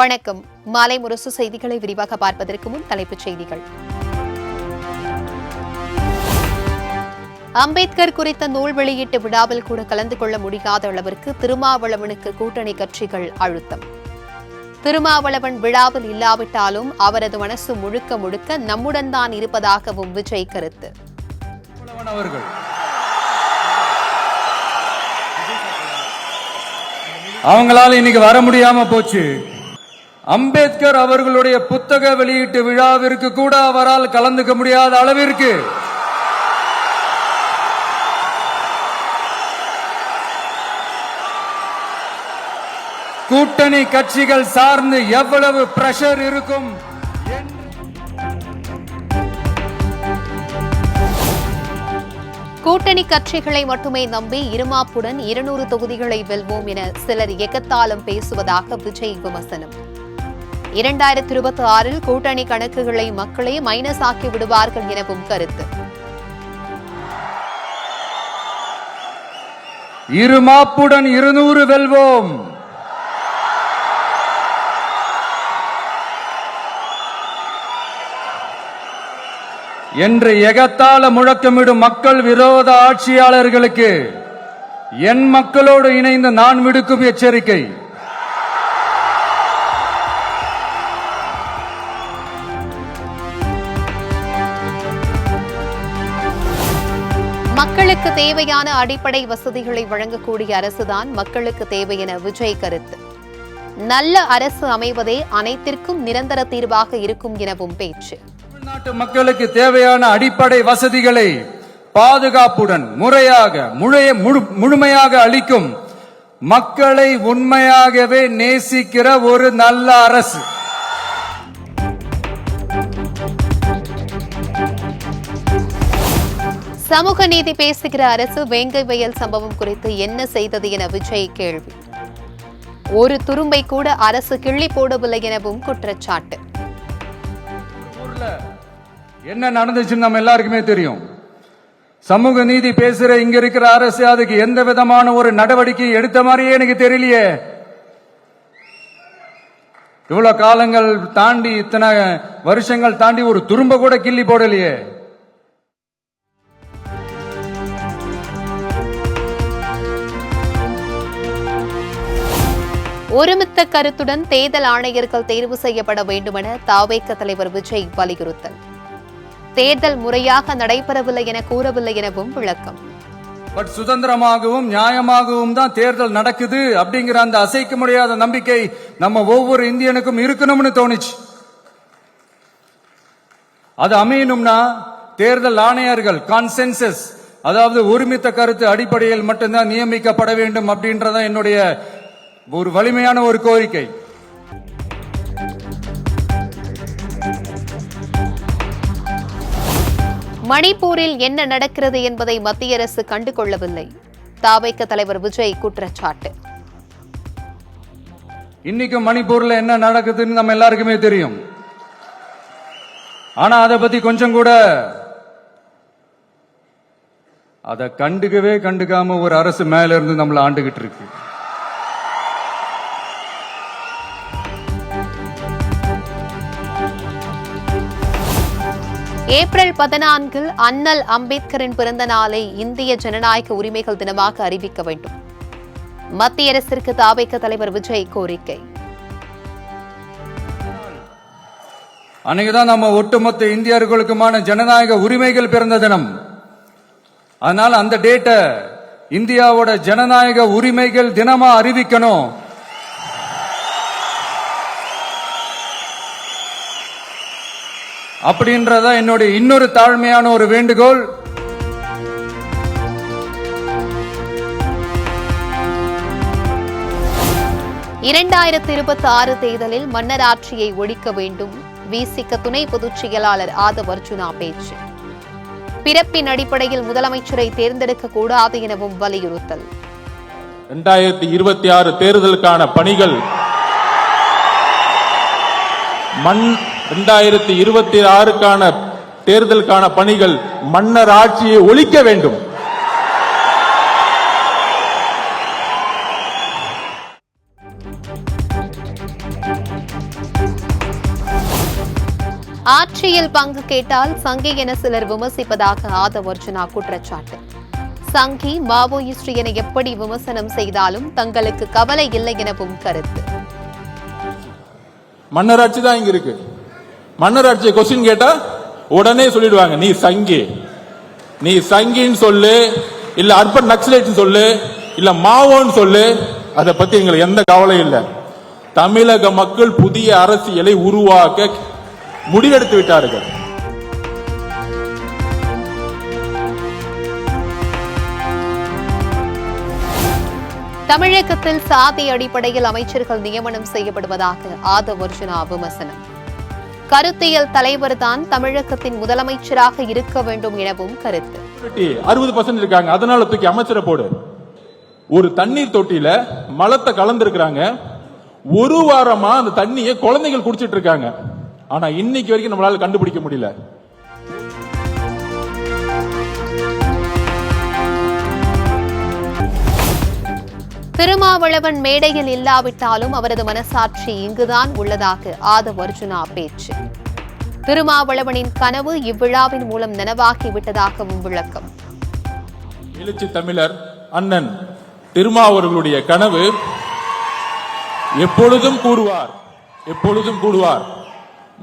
வணக்கம். மாலை முரசு செய்திகளை விரிவாக பார்ப்பதற்கு முன் தலைப்புச் செய்திகள். அம்பேத்கர் குறித்த நூல் வெளியீட்டு விழாவில் கூட கலந்து கொள்ள முடியாத அளவிற்கு திருமாவளவனுக்கு கூட்டணி கட்சிகள் அழுத்தம். திருமாவளவன் விழாவில் இல்லாவிட்டாலும் அவரது மனசு முழுக்க முழுக்க நம்முடன் தான் இருப்பதாகவும் விஜய் கருத்து. அவங்களால இன்னைக்கு வர முடியாம போச்சு. அம்பேத்கர் அவர்களுடைய புத்தக வெளியீட்டு விழாவிற்கு கூட அவரால் கலந்துக்க முடியாத அளவிற்கு கூட்டணி கட்சிகள் சார்ந்து எவ்வளவு பிரஷர் இருக்கும். கூட்டணி கட்சிகளை மட்டுமே நம்பி இருமாப்புடன் 200 தொகுதிகளை வெல்வோம் என சிலர் எகத்தாளம் பேசுவதாக விஜய் விமர்சனம். 2026 கூட்டணி கணக்குகளை மக்களே மைனஸ் ஆக்கி விடுவார்கள் எனவும் கருத்து. இருமாப்புடன் 200 வெல்வோம். என்று எகத்தாள முழக்கமிடும் மக்கள் விரோத ஆட்சியாளர்களுக்கு என் மக்களோடு இணைந்து நான் விடுக்கும் எச்சரிக்கை. மக்களுக்கு தேவையான அடிப்படை வசதிகளை வழங்கக்கூடிய அரசுதான் மக்களுக்கு தேவை என விஜய் கருத்து. நல்ல அரசு அமைவதே அனைத்திற்கும் நிரந்தர தீர்வாக இருக்கும் எனவும் பேச்சு. தமிழ்நாட்டு மக்களுக்கு தேவையான அடிப்படை வசதிகளை பாதுகாப்புடன் முழுமையாக அளிக்கும் மக்களை உண்மையாகவே நேசிக்கிற ஒரு நல்ல அரசு. சமூக நீதி பேசுகிற அரசு வேங்கை வயல் சம்பவம் குறித்து என்ன செய்தது என விஜய் கேள்வி. ஒரு துரும்பை கூட அரசு கிள்ளி போடவில்லை எனவும் குற்றச்சாட்டு. என்ன நடந்துச்சுன்னு நம்ம எல்லாருக்குமே தெரியும். சமூக நீதி பேசுற இங்க இருக்கிற அரசு அதுக்கு எந்த விதமான ஒரு நடவடிக்கை எடுத்த மாதிரியே எனக்கு தெரியலையே. இவ்வளவு காலங்கள் தாண்டி, இத்தனை வருஷங்கள் தாண்டி ஒரு துரும்ப கூட கிள்ளி போடலையே. ஒருமித்த கருத்துடன் தேர்தல் ஆணையர்கள் தேர்வு செய்யப்பட வேண்டுமென தவேக தலைவர் விஜய் வலியுறுத்தல். தேர்தல் முறையாக நடைபெறவில்லை என கூறவில்லை எனவும் விளக்கம். பட் சுதந்திரமாகவும் நியாயமாகவும் தான் தேர்தல் நடக்குது அப்படிங்கிற அந்த அசைக்க முடியாத நம்பிக்கை நம்ம ஒவ்வொரு இந்தியனுக்கும் இருக்கணும்னு தோணுச்சு. அது அமையணும்னா தேர்தல் ஆணையர்கள் கான்சென்சஸ், அதாவது ஒருமித்த கருத்து அடிப்படையில் மட்டும்தான் நியமிக்கப்பட வேண்டும் அப்படின்றதான் என்னுடைய ஒரு வலிமையான ஒரு கோரிக்கை. மணிப்பூரில் என்ன நடக்கிறது என்பதை மத்திய அரசு கண்டுகொள்ளவில்லை. தவேக தலைவர் விஜய் குற்றச்சாட்டு. இன்னைக்கு மணிப்பூர்ல என்ன நடக்குதுன்னு நம்ம எல்லாருக்குமே தெரியும். ஆனா அதை பத்தி கொஞ்சம் கூட அதை கண்டுக்காம ஒரு அரசு மேல இருந்து நம்மள ஆண்டுகிட்டு இருக்கு. ஏப்ரல் 14 அண்ணல் அம்பேத்கரின் பிறந்த நாளை இந்திய ஜனநாயக உரிமைகள் தினமாக அறிவிக்க வேண்டும். மத்திய அரசிற்கு தவேக தலைவர் விஜய் கோரிக்கை. அன்னைக்குதான் நம்ம ஒட்டுமொத்த இந்தியர்களுக்குமான ஜனநாயக உரிமைகள் பிறந்த தினம். அதனால அந்த டேட்டை இந்தியாவோட ஜனநாயக உரிமைகள் தினமா அறிவிக்கணும். அப்படின்றதா என்னுடைய இன்னொரு தாழ்மையான ஒரு வேண்டுகோள். (2026) தேர்தலில் மன்னர் ஆட்சியை ஒழிக்க வேண்டும். விசிக துணை பொதுச் செயலாளர் ஆதவ் அர்ஜுனா பேச்சு. பிறப்பின் அடிப்படையில் முதலமைச்சரை தேர்ந்தெடுக்க கூடாது எனவும் வலியுறுத்தல். 2026 தேர்தலுக்கான பணிகள் 2026க்கான தேர்தலுக்கான பணிகள் மன்னர் ஆட்சியை ஒழிக்க வேண்டும். ஆட்சியில் பங்கு கேட்டால் சங்கி என சிலர் விமர்சிப்பதாக ஆதவ் அர்ஜுனா குற்றச்சாட்டு. சங்கி மாவோயிஸ்ட் என எப்படி விமர்சனம் செய்தாலும் தங்களுக்கு கவலை இல்லை எனவும் கருத்து. மன்னராட்சி தான் இங்க இருக்கு. மன்னராட்சியை கொஸ்டின் கேட்டா உடனே சொல்லிடுவாங்க, நீ சங்கி, நீ சங்கின்னு சொல்லு, இல்ல அர்பன் நக்சலைட் சொல்லு, இல்ல மாவோன்னு சொல்லு, அதை பத்தி எங்களுக்கு எந்த கவலையும் இல்லை. தமிழக மக்கள் புதிய அரசியலை உருவாக்க முடிவெடுத்து விட்டார்கள். தமிழகத்தில் சாதி அடிப்படையில் அமைச்சர்கள் நியமனம் செய்யப்படுவதாக ஆதவ் அர்ஜுனா விமர்சனம். கருத்தியல் தலைவர் தான் தமிழகத்தின் முதலமைச்சராக இருக்க வேண்டும் எனவும் கருத்து. 60% இருக்காங்க, அதனால தூக்கி அமைச்சரை போடு. ஒரு தண்ணீர் தொட்டியில மலத்தை கலந்துருக்காங்க, ஒரு வாரமா அந்த தண்ணியை குழந்தைகள் குடிச்சிட்டு இருக்காங்க. ஆனா இன்னைக்கு வரைக்கும் நம்மளால கண்டுபிடிக்க முடியல. திருமாவளவன் மேடையில் இல்லாவிட்டாலும் அவரது மனசாட்சி இங்குதான் உள்ளதாக ஆதவ் அர்ஜுனா பேச்சு. திருமாவளவனின் கனவு இவ்விழாவின் மூலம் நனவாகிவிட்டதாகவும் விளக்கம். எழுச்சி தமிழர் அண்ணன் திருமாவளவனுடைய கனவு எப்பொழுதும் கூடுவார்.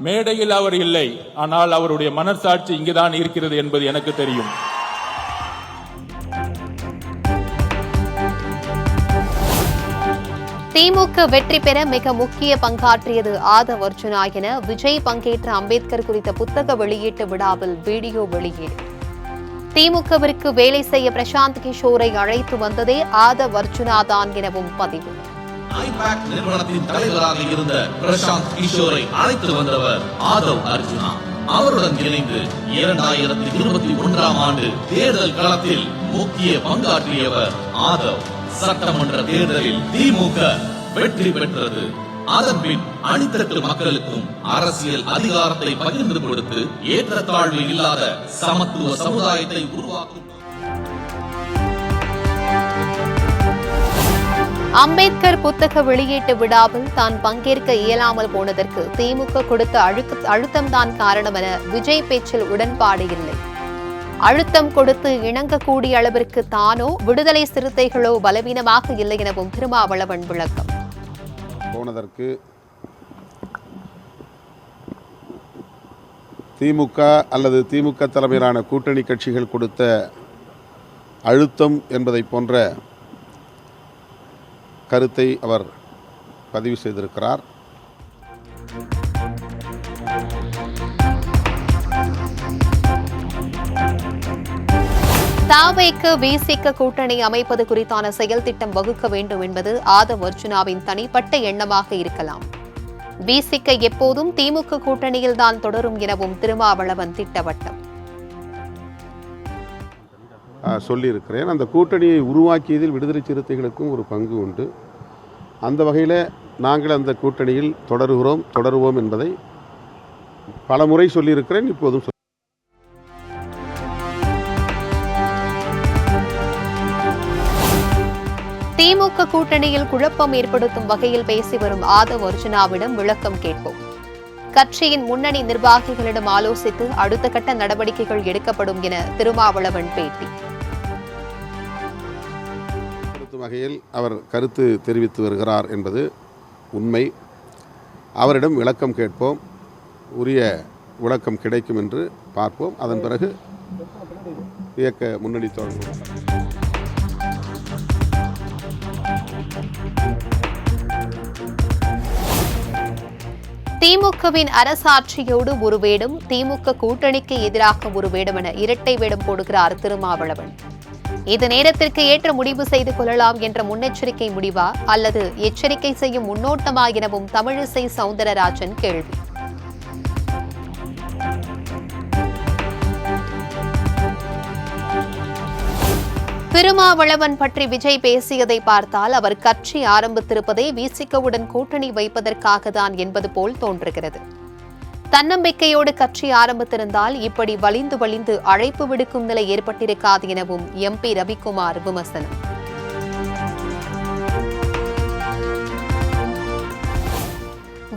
மேடையில் அவர் இல்லை, ஆனால் அவருடைய மனசாட்சி இங்குதான் இருக்கிறது என்பது எனக்கு தெரியும். திமுக வெற்றி பெற மிக முக்கிய பங்காற்றியது ஆதவ் அர்ஜுனா என விஜய் பங்கேற்ற அம்பேத்கர் குறித்த புத்தக வெளியீட்டு விழாவில் வீடியோ வெளியீடு. திமுகவிற்கு வேலை செய்ய பிரசாந்த் கிஷோரை அழைத்து வந்ததே ஆதவ் அர்ஜுனா தான் எனவும் பதிவு. ஐபேக் நிறுவனத்தின் தலைவராக இருந்த பிரசாந்த் கிஷோரை அழைத்து வந்தவர் ஆதவ் அர்ஜுனா. அவருடன் இணைந்து 2021ஆம் ஆண்டு தேர்தல் களத்தில் முக்கிய பங்காற்றியவர் ஆதவ். சட்டமன்ற தேர்தலில் திமுக வெற்றி பெற்றது. அதன்பின் அடித்தட்டு மக்களுக்கும் அரசியல் அதிகாரத்தை பகிர்ந்து கொடுத்து ஏற்றத்தாழ்வு இல்லாத சமத்துவ சமுதாயத்தை உருவாக்கும். அம்பேத்கர் புத்தக வெளியீட்டு விழாவில் தான் பங்கேற்க இயலாமல் போனதற்கு திமுக கொடுத்த அழுத்தம்தான் காரணம் என விஜய் பேச்சில் உடன்பாடு இல்லை. அழுத்தம் கொடுத்து இணங்கக்கூடிய அளவிற்கு தானோ விடுதலை சிறுத்தைகளோ பலவீனமாக இல்லை எனவும் திருமாவளவன் விளக்கம். போனதற்கு திமுக அல்லது திமுக தலைமையிலான கூட்டணி கட்சிகள் கொடுத்த அழுத்தம் என்பதை போன்ற கருத்தை அவர் பதிவு செய்திருக்கிறார். தாவேக்கு விசிக கூட்டணி அமைப்பது குறித்தான செயல் திட்டம் வகுக்க வேண்டும் என்பது ஆதவ் அர்ஜுனாவின் தனிப்பட்ட எண்ணமாக இருக்கலாம். விசிக எப்போதும் திமுக கூட்டணியில் தான் தொடரும் எனவும் திருமாவளவன் திட்டவட்டம். சொல்லியிருக்கிறேன். அந்த கூட்டணியை உருவாக்கியதில் விடுதலை சிறுத்தைகளுக்கும் ஒரு பங்கு உண்டு. அந்த வகையில் நாங்கள் அந்த கூட்டணியில் தொடருவோம் என்பதை பல முறை சொல்லியிருக்கிறேன். இப்போதும் திமுக கூட்டணியில் குழப்பம் ஏற்படுத்தும் வகையில் பேசி வரும் ஆதவ் அர்ஜுனாவிடம் விளக்கம் கேட்போம். கட்சியின் முன்னணி நிர்வாகிகளிடம் ஆலோசித்து அடுத்த கட்ட நடவடிக்கைகள் எடுக்கப்படும் என திருமாவளவன் பேட்டி. வகையில் அவர் கருத்து தெரிவித்து வருகிறார் என்பது உண்மை. அவரிடம் விளக்கம் கேட்போம். உரிய விளக்கம் கிடைக்கும் என்று பார்ப்போம். அதன் பிறகு இயக்க முன்னணி தொடங்கும். திமுகவின் அரசாட்சியோடு ஒரு வேடம், திமுக கூட்டணிக்கு எதிராக ஒரு வேடம் என இரட்டை வேடம் போடுகிறார் திருமாவளவன். இது நேரத்திற்கு ஏற்ற முடிவு செய்து கொள்ளலாம் என்ற முன்னெச்சரிக்கை முடிவா அல்லது எச்சரிக்கை செய்யும் முன்னோட்டமா எனவும் தமிழிசை சவுந்தரராஜன் கேள்வி. திருமாவளவன் பற்றி விஜய் பேசியதை பார்த்தால் அவர் கட்சி ஆரம்பித்திருப்பதே விசிகவுடன் கூட்டணி வைப்பதற்காக தான் என்பது போல் தோன்றுகிறது. தன்னம்பிக்கையோடு கட்சி ஆரம்பித்திருந்தால் இப்படி வலிந்து அழைப்பு விடுக்கும் நிலை ஏற்பட்டிருக்காது எனவும் எம்பி ரவிக்குமார் விமர்சனம்.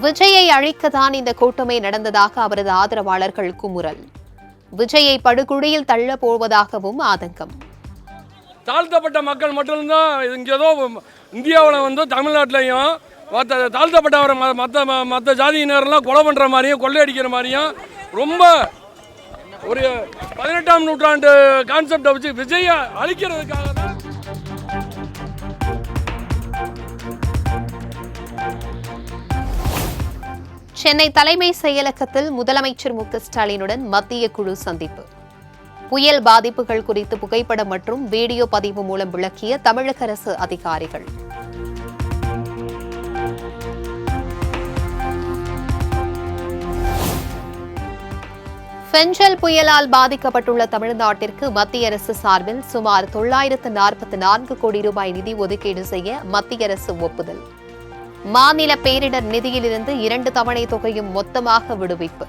விஜயை அழிக்கத்தான் இந்த கூட்டமே நடந்ததாக அவரது ஆதரவாளர்கள் குமுறல். விஜயை படுகொலியில் தள்ள போவதாகவும் ஆதங்கம். தாழ்த்தப்பட்ட மக்கள் மட்டும்தான் இங்கே ஏதோ இந்தியாவில் தமிழ்நாட்டிலையும் தாழ்த்தப்பட்டவரை மற்ற ஜாதியினரெல்லாம் கொலை பண்ணுற மாதிரியும் கொள்ளையடிக்கிற மாதிரியும் ரொம்ப ஒரு 18ஆம் நூற்றாண்டு கான்செப்டை வச்சு விஜயை அழிக்கிறதுக்காக தான். சென்னை தலைமை செயலகத்தில் முதலமைச்சர் மு க ஸ்டாலினுடன் மத்திய குழு சந்திப்பு. புயல் பாதிப்புகள் குறித்து புகைப்படம் மற்றும் வீடியோ பதிவு மூலம் விளக்கிய தமிழக அரசு அதிகாரிகள். ஃபெஞ்சல் புயலால் பாதிக்கப்பட்டுள்ள தமிழ்நாட்டிற்கு மத்திய அரசு சார்பில் சுமார் 944 கோடி ரூபாய் நிதி ஒதுக்கீடு செய்ய மத்திய அரசு ஒப்புதல். மாநில பேரிடர் நிதியிலிருந்து 2 தவணை தொகையும் மொத்தமாக விடுவிப்பு.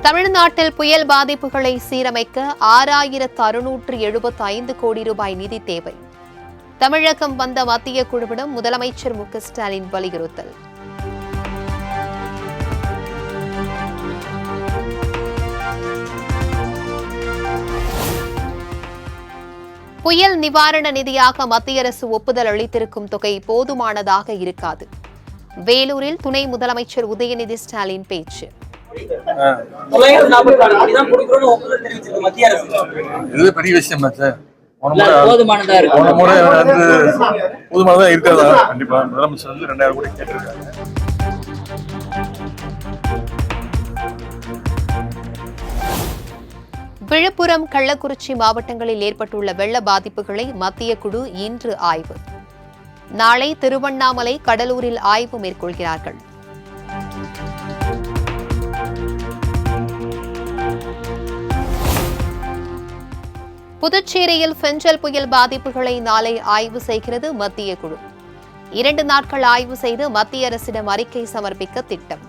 தமிழ்நாட்டில் புயல் பாதிப்புகளை சீரமைக்க 6675 கோடி ரூபாய் நிதி தேவை. தமிழகம் வந்த மத்திய குழுவிடம் முதலமைச்சர் மு க ஸ்டாலின் வலியுறுத்தல். புயல் நிவாரண நிதியாக மத்திய அரசு ஒப்புதல் அளித்திருக்கும் தொகை போதுமானதாக இருக்காது. வேலூரில் துணை முதலமைச்சர் உதயநிதி ஸ்டாலின் பேச்சு. இது பெரிய விஷயம் போதுமானதா இருக்காதா? கண்டிப்பா முதலமைச்சர் 2000 கோடி கேட்டிருக்காங்க. விழுப்புரம், கள்ளக்குறிச்சி மாவட்டங்களில் ஏற்பட்டுள்ள வெள்ள பாதிப்புகளை மத்திய குழு இன்று ஆய்வு. நாளை திருவண்ணாமலை, கடலூரில் ஆய்வு மேற்கொள்கிறார்கள். புதுச்சேரியில் ஃபெஞ்சல் புயல் பாதிப்புகளை நாளை ஆய்வு செய்கிறது மத்திய குழு. 2 நாட்கள் ஆய்வு செய்து மத்திய அரசிடம் அறிக்கை சமர்ப்பிக்க திட்டம்.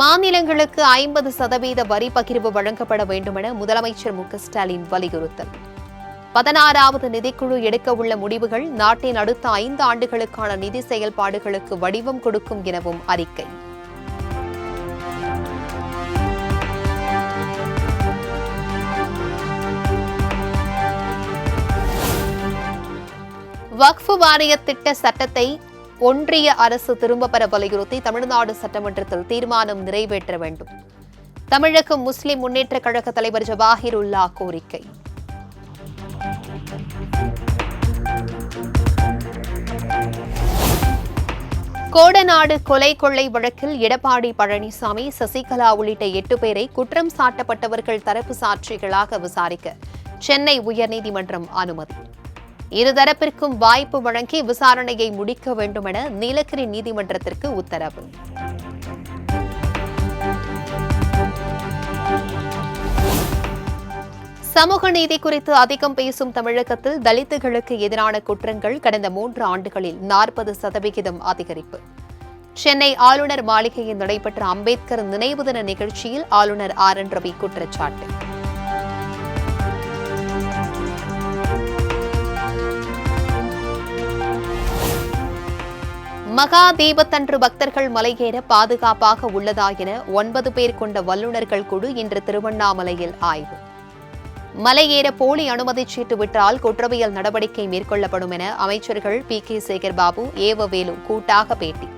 மாநிலங்களுக்கு 50% வரி பகிர்வு வழங்கப்பட வேண்டுமென முதலமைச்சர் மு க ஸ்டாலின் வலியுறுத்தல். 16வது நிதிக்குழு எடுக்க உள்ள முடிவுகள் நாட்டின் அடுத்த 5 ஆண்டுகளுக்கான நிதி செயல்பாடுகளுக்கு வடிவம் கொடுக்கும் எனவும் அறிக்கை. வக்ஃப் வாரிய திட்ட சட்டத்தை ஒன்றிய அரசு திரும்பப் பெற வலியுறுத்தி தமிழ்நாடு சட்டமன்றத்தில் தீர்மானம் நிறைவேற்ற வேண்டும். தமிழக முஸ்லிம் முன்னேற்றக் கழக தலைவர் ஜவாஹிருல்லா கோரிக்கை. கோடநாடு கொலை கொள்ளை வழக்கில் எடப்பாடி பழனிசாமி, சசிகலா உள்ளிட்ட 8 பேரை குற்றம் சாட்டப்பட்டவர்கள் தரப்பு சாட்சிகளாக விசாரிக்க சென்னை உயர்நீதிமன்றம் அனுமதி. இருதரப்பிற்கும் வாய்ப்பு வழங்கி விசாரணையை முடிக்க வேண்டும் என நீலகிரி நீதிமன்றத்திற்கு உத்தரவு. சமூக நீதி குறித்து அதிகம் பேசும் தமிழகத்தில் தலித்துகளுக்கு எதிரான குற்றங்கள் கடந்த 3 ஆண்டுகளில் 40% அதிகரிப்பு. சென்னை ஆளுநர் மாளிகையில் நடைபெற்ற அம்பேத்கர் நினைவு தின நிகழ்ச்சியில் ஆளுநர் RN ரவி குற்றச்சாட்டு. மகா தீபத்தன்று பக்தர்கள் மலையேற பாதுகாப்பாக உள்ளதா என 9 பேர் கொண்ட வல்லுநர்கள் குழு இன்று திருவண்ணாமலையில் ஆய்வு. மலையேற போலி அனுமதிச் சீட்டு விட்டால் குற்றவியல் நடவடிக்கை மேற்கொள்ளப்படும் என அமைச்சர்கள் PK சேகர்பாபு, ஏவவேலு கூட்டாக பேட்டி.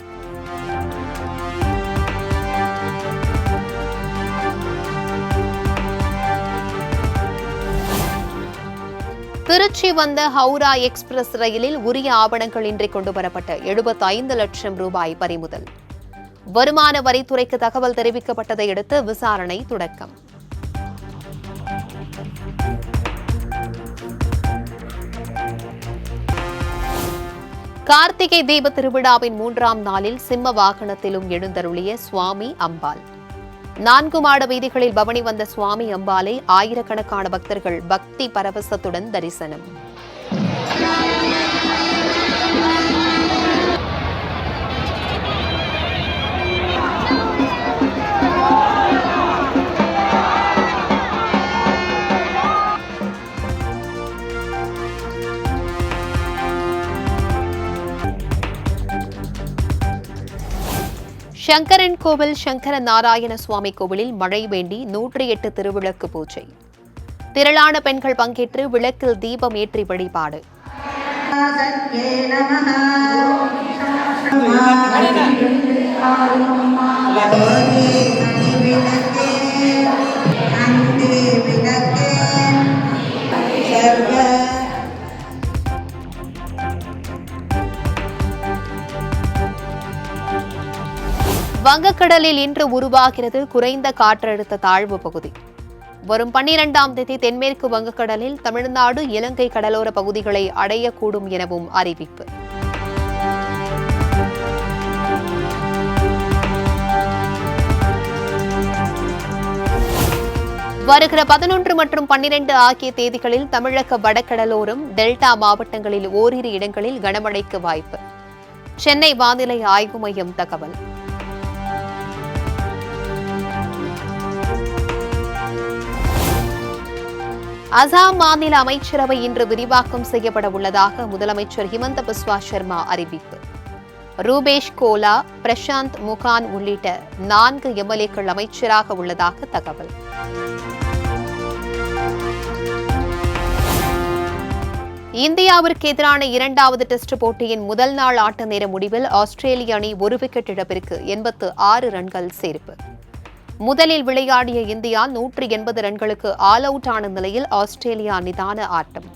திருச்சி வந்த ஹவுரா எக்ஸ்பிரஸ் ரயிலில் உரிய ஆவணங்களின்றி கொண்டுவரப்பட்ட 75 லட்சம் ரூபாய் பறிமுதல். வருமான வரித்துறைக்கு தகவல் தெரிவிக்கப்பட்டதை அடுத்து விசாரணை தொடக்கம். கார்த்திகை தீப திருவிழாவின் 3ஆம் நாளில் சிம்ம வாகனத்திலும் எழுந்தருளிய சுவாமி அம்பாள். 4 மாட வீதிகளில் பவனி வந்த சுவாமி அம்பாளை ஆயிரக்கணக்கான பக்தர்கள் பக்தி பரவசத்துடன் தரிசனம். சங்கரன் கோவில் சங்கர நாராயண சுவாமி கோவிலில் மழை வேண்டி 108 திருவிளக்கு பூஜை. திரளான பெண்கள் பங்கேற்று விளக்கில் தீபம் ஏற்றி வழிபாடு. வங்கக்கடலில் இன்று உருவாகிறது குறைந்த காற்றழுத்த தாழ்வு பகுதி. வரும் 12ஆம் தேதி தென்மேற்கு வங்கக்கடலில் தமிழ்நாடு இலங்கை கடலோர பகுதிகளை அடையக்கூடும் எனவும் அறிவிப்பு. வருகிற 11 மற்றும் 12 ஆகிய தேதிகளில் தமிழக வடகடலோரம் டெல்டா மாவட்டங்களில் ஓரிரு இடங்களில் கனமழைக்கு வாய்ப்பு. சென்னை வானிலை ஆய்வு மையம் தகவல். அசாம் மாநில அமைச்சரவை இன்று விரிவாக்கம் செய்யப்பட உள்ளதாக முதலமைச்சர் ஹிமந்த பிஸ்வா சர்மா அறிவிப்பு. ரூபேஷ் கோலா, பிரசாந்த் முகான் உள்ளிட்ட 4 எம்எல்ஏக்கள் அமைச்சராக உள்ளதாக தகவல். இந்தியாவிற்கு எதிரான 2வது டெஸ்ட் போட்டியின் முதல் நாள் ஆட்ட நேர முடிவில் ஆஸ்திரேலிய அணி 1 விக்கெட் இழப்பிற்கு 86 ரன்கள் சேர்ப்பு. முதலில் விளையாடிய இந்தியா 180 ரன்களுக்கு ஆல் அவுட் ஆன நிலையில் ஆஸ்திரேலியா நிதான ஆட்டம்.